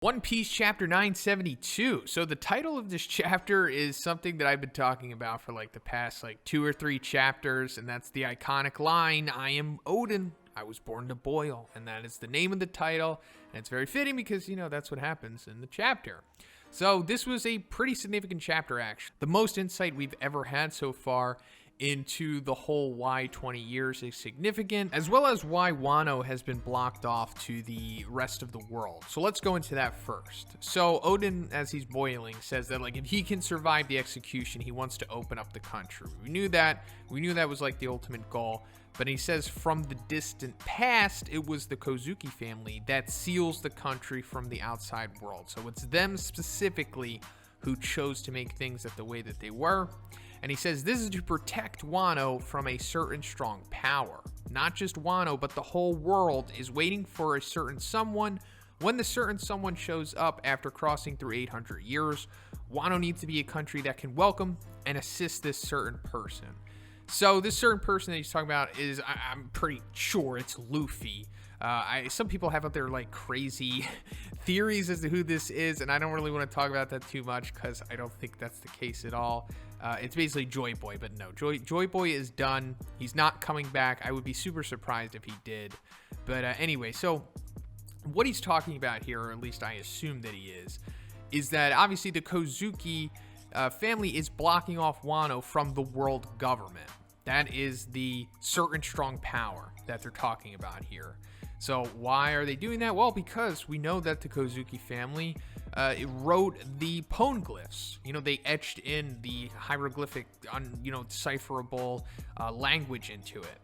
One Piece chapter 972. So the title of this chapter is something that I've been talking about for like the past like 2 or 3 chapters, and that's the iconic line, "I am Oden. I was born to boil." And that is the name of the title, and it's very fitting because, you know, that's what happens in the chapter. So this was a pretty significant chapter, actually. The most insight we've ever had so far into the whole why 20 years is significant, as well as why Wano has been blocked off to the rest of the world. So let's go into that first. So Oden, as he's boiling, says that like if he can survive the execution, he wants to open up the country. We knew that was like the ultimate goal. But he says from the distant past, it was the Kozuki family that seals the country from the outside world. So it's them specifically who chose to make things the way that they were. And he says this is to protect Wano from a certain strong power. Not just Wano, but the whole world is waiting for a certain someone. When the certain someone shows up after crossing through 800 years, Wano needs to be a country that can welcome and assist this certain person. So this certain person that he's talking about is, I'm pretty sure it's Luffy. Some people have out there like crazy theories as to who this is, and I don't really want to talk about that too much because I don't think that's the case at all. It's basically Joy Boy, but no, Joy Boy is done. He's not coming back. I would be super surprised if he did. But anyway, so what he's talking about here, or at least I assume that he is that obviously the Kozuki family is blocking off Wano from the world government. That is the certain strong power that they're talking about here. So why are they doing that? Well, because we know that the Kozuki family wrote the poneglyphs. You know, they etched in the hieroglyphic, decipherable language into it.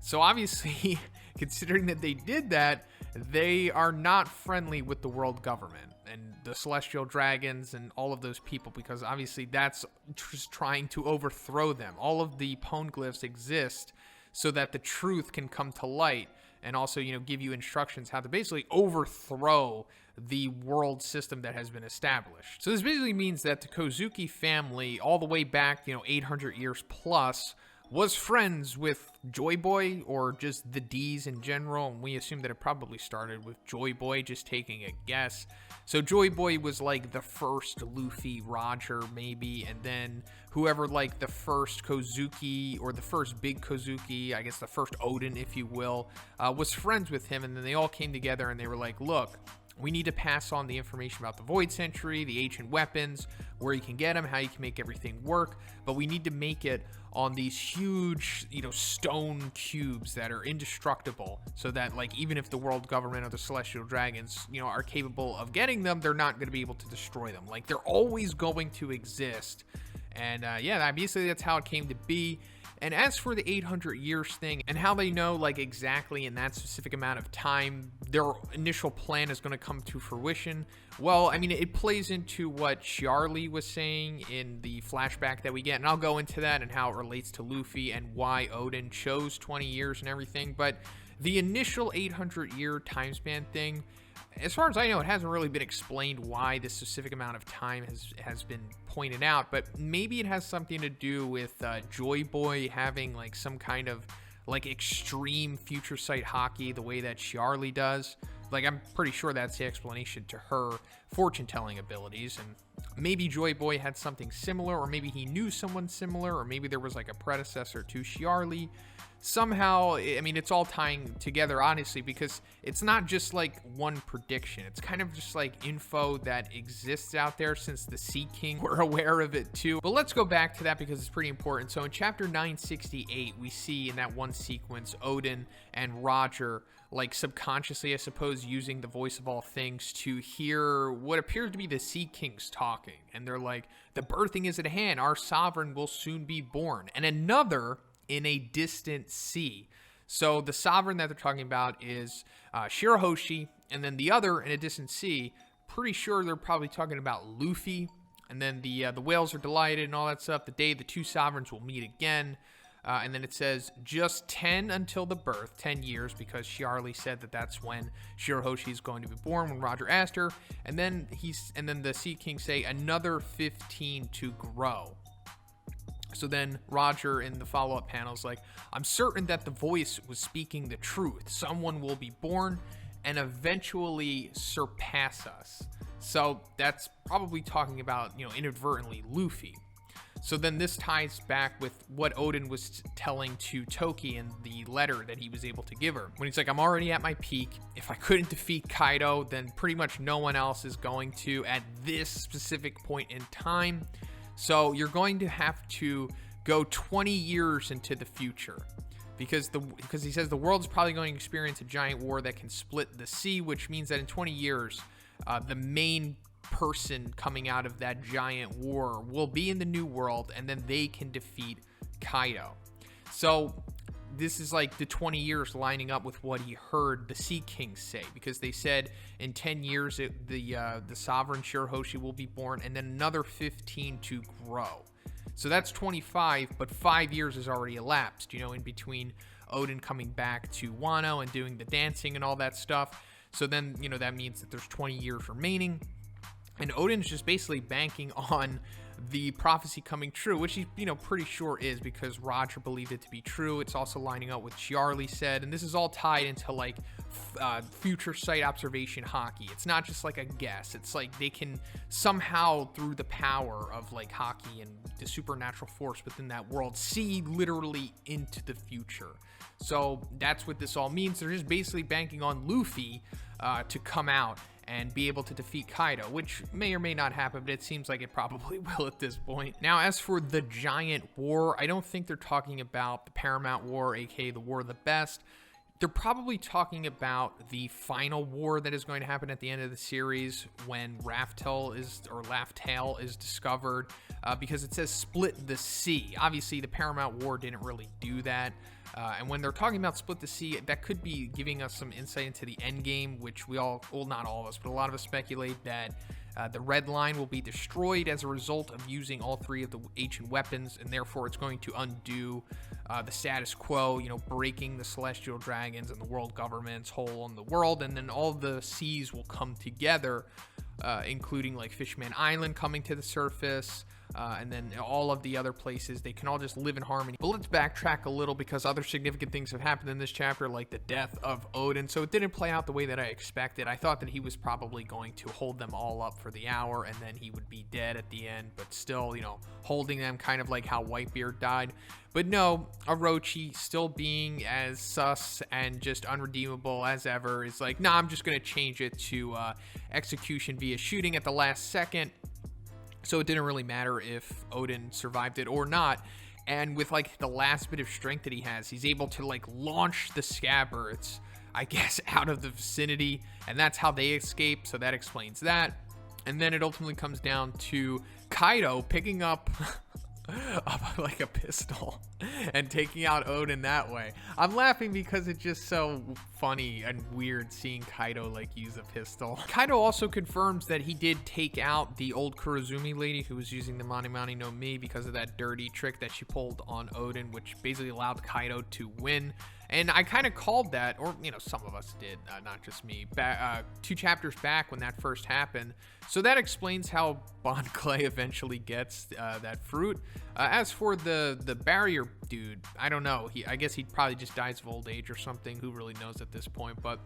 So obviously, considering that they did that, they are not friendly with the world government and the celestial dragons and all of those people, because obviously that's just trying to overthrow them. All of the poneglyphs exist so that the truth can come to light, and also, give you instructions how to basically overthrow the world system that has been established. So this basically means that the Kozuki family, all the way back, 800 years plus, was friends with Joy Boy, or just the D's in general, and we assume that it probably started with Joy Boy, just taking a guess. So Joy Boy was like the first Luffy, Roger maybe, and then whoever like the first Kozuki, or the first big Kozuki, I guess the first Oden, if you will, was friends with him, and then they all came together and they were like, look, we need to pass on the information about the Void Century, the ancient weapons, where you can get them, how you can make everything work, but we need to make it on these huge, stone cubes that are indestructible, so that, like, even if the world government or the celestial dragons, are capable of getting them, they're not going to be able to destroy them. Like, they're always going to exist. And, obviously that's how it came to be. And as for the 800 years thing and how they know, like, exactly in that specific amount of time their initial plan is going to come to fruition, well, I mean, it plays into what Charlie was saying in the flashback that we get, and I'll go into that and how it relates to Luffy and why Oden chose 20 years and everything. But the initial 800 year time span thing, as far as I know, it hasn't really been explained why this specific amount of time has been pointed out, but maybe it has something to do with Joy Boy having like some kind of like extreme future sight hockey the way that Charlie does. Like, I'm pretty sure that's the explanation to her fortune-telling abilities, and maybe Joy Boy had something similar, or maybe he knew someone similar, or maybe there was like a predecessor to Charlie. Somehow, I mean, it's all tying together, honestly, because it's not just like one prediction. It's kind of just like info that exists out there, since the Sea King were aware of it too. But let's go back to that because it's pretty important. So in chapter 968, we see in that one sequence Oden and Roger, like, subconsciously, I suppose, using the voice of all things to hear what appears to be the Sea Kings talking. And they're like, the birthing is at hand. Our sovereign will soon be born. And another in a distant sea. So the sovereign that they're talking about is Shirahoshi, and then the other in a distant sea, pretty sure they're probably talking about Luffy. And then the whales are delighted and all that stuff. The day the two sovereigns will meet again. And then it says just 10 until the birth, 10 years, because Charlie said that that's when Shirahoshi is going to be born, when Roger asked her. And then the Sea Kings say another 15 to grow. So then Roger in the follow-up panel is like, I'm certain that the voice was speaking the truth. Someone will be born and eventually surpass us. So that's probably talking about, inadvertently Luffy. So then this ties back with what Oden was telling to Toki in the letter that he was able to give her. When he's like, I'm already at my peak. If I couldn't defeat Kaido, then pretty much no one else is going to at this specific point in time. So you're going to have to go 20 years into the future. Because he says the world is probably going to experience a giant war that can split the sea, which means that in 20 years, the main person coming out of that giant war will be in the new world, and then they can defeat Kaido. So this is like the 20 years lining up with what he heard the Sea Kings say, because they said in 10 years the sovereign Shirahoshi will be born, and then another 15 to grow. So that's 25, but 5 years has already elapsed, in between Oden coming back to Wano and doing the dancing and all that stuff. So then, that means that there's 20 years remaining. And Oden's just basically banking on the prophecy coming true, which he, pretty sure is, because Roger believed it to be true. It's also lining up with what Charlie said, and this is all tied into like future sight observation hockey. It's not just like a guess. It's like they can somehow, through the power of like hockey and the supernatural force within that world, see literally into the future. So that's what this all means. They're just basically banking on Luffy to come out and be able to defeat Kaido, which may or may not happen, but it seems like it probably will at this point. Now, as for the giant war, I don't think they're talking about the Paramount War, aka the War of the Best. They're probably talking about the final war that is going to happen at the end of the series when Laugh-Tale is discovered, because it says split the sea. Obviously, the Paramount War didn't really do that. And when they're talking about split the sea, that could be giving us some insight into the end game, which we all, well, not all of us, but a lot of us speculate that the Red Line will be destroyed as a result of using all three of the ancient weapons, and therefore it's going to undo the status quo, breaking the celestial dragons and the world government's hold on the world, and then all the seas will come together, including like Fishman Island coming to the surface, and then all of the other places. They can all just live in harmony. But let's backtrack a little, because other significant things have happened in this chapter, like the death of Oden. So it didn't play out the way that I expected. I thought that he was probably going to hold them all up for the hour, and then he would be dead at the end, but still, holding them, kind of like how Whitebeard died. But no, Orochi, still being as sus and just unredeemable as ever, is like, nah, I'm just going to change it to execution via shooting at the last second. So it didn't really matter if Oden survived it or not. And with like the last bit of strength that he has, he's able to like launch the scabbards, I guess, out of the vicinity, and that's how they escape. So that explains that. And then it ultimately comes down to Kaido picking up like a pistol and taking out Oden that way. I'm laughing because it's just so funny and weird seeing Kaido like use a pistol. Kaido also confirms that he did take out the old Kurozumi lady who was using the Mani Mani no Mi because of that dirty trick that she pulled on Oden, which basically allowed Kaido to win. And I kind of called that, or, some of us did, not just me, 2 chapters back when that first happened. So that explains how Bon Clay eventually gets that fruit. As for the barrier dude, I don't know. I guess he probably just dies of old age or something. Who really knows at this point? But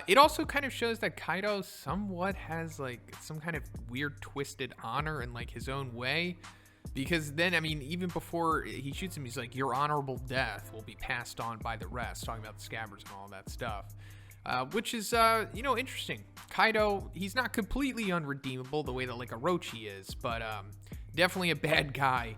it also kind of shows that Kaido somewhat has like some kind of weird twisted honor in like his own way. Because then, even before he shoots him, he's like, your honorable death will be passed on by the rest, talking about the scabbards and all that stuff. Which is, interesting. Kaido, he's not completely unredeemable the way that, like, Orochi is, but definitely a bad guy,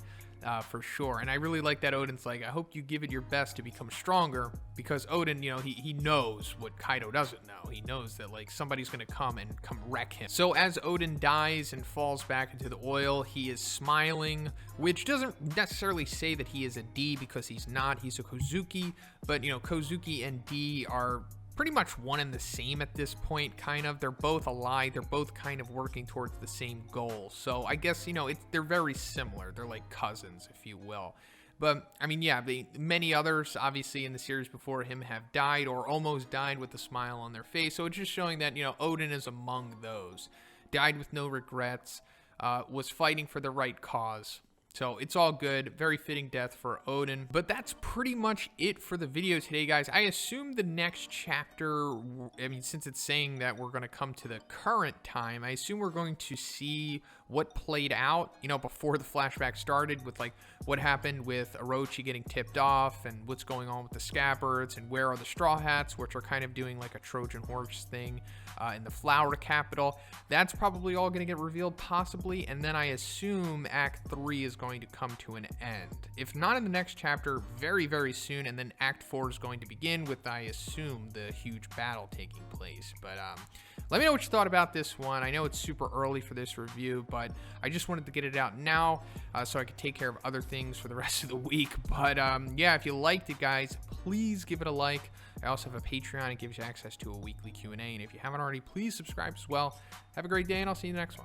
for sure. And I really like that Oden's like, I hope you give it your best to become stronger, because Oden, he knows what Kaido doesn't know. He knows that, like, somebody's going to come wreck him. So as Oden dies and falls back into the oil, he is smiling, which doesn't necessarily say that he is a D, because he's not. He's a Kozuki, but, Kozuki and D are pretty much one and the same at this point, kind of. They're both allied. They're both kind of working towards the same goal. So I guess, they're very similar. They're like cousins, if you will. But, many others, obviously, in the series before him have died or almost died with a smile on their face. So it's just showing that, Oden is among those. Died with no regrets, was fighting for the right cause. So it's all good. Very fitting death for Oden. But that's pretty much it for the video today, guys. I assume the next chapter, I mean, since it's saying that we're going to come to the current time, I assume we're going to see what played out, you know, before the flashback started, with like what happened with Orochi getting tipped off and what's going on with the scabbards and where are the Straw Hats, which are kind of doing like a Trojan horse thing in the Flower Capital. That's probably all going to get revealed possibly, and then I assume Act 3 is going to come to an end. If not in the next chapter, very, very soon, and then Act 4 is going to begin with, I assume, the huge battle taking place. But let me know what you thought about this one. I know it's super early for this review, but I just wanted to get it out now so I could take care of other things for the rest of the week. But yeah, if you liked it, guys, please give it a like. I also have a Patreon. It gives you access to a weekly Q&A. And if you haven't already, please subscribe as well. Have a great day, and I'll see you in the next one.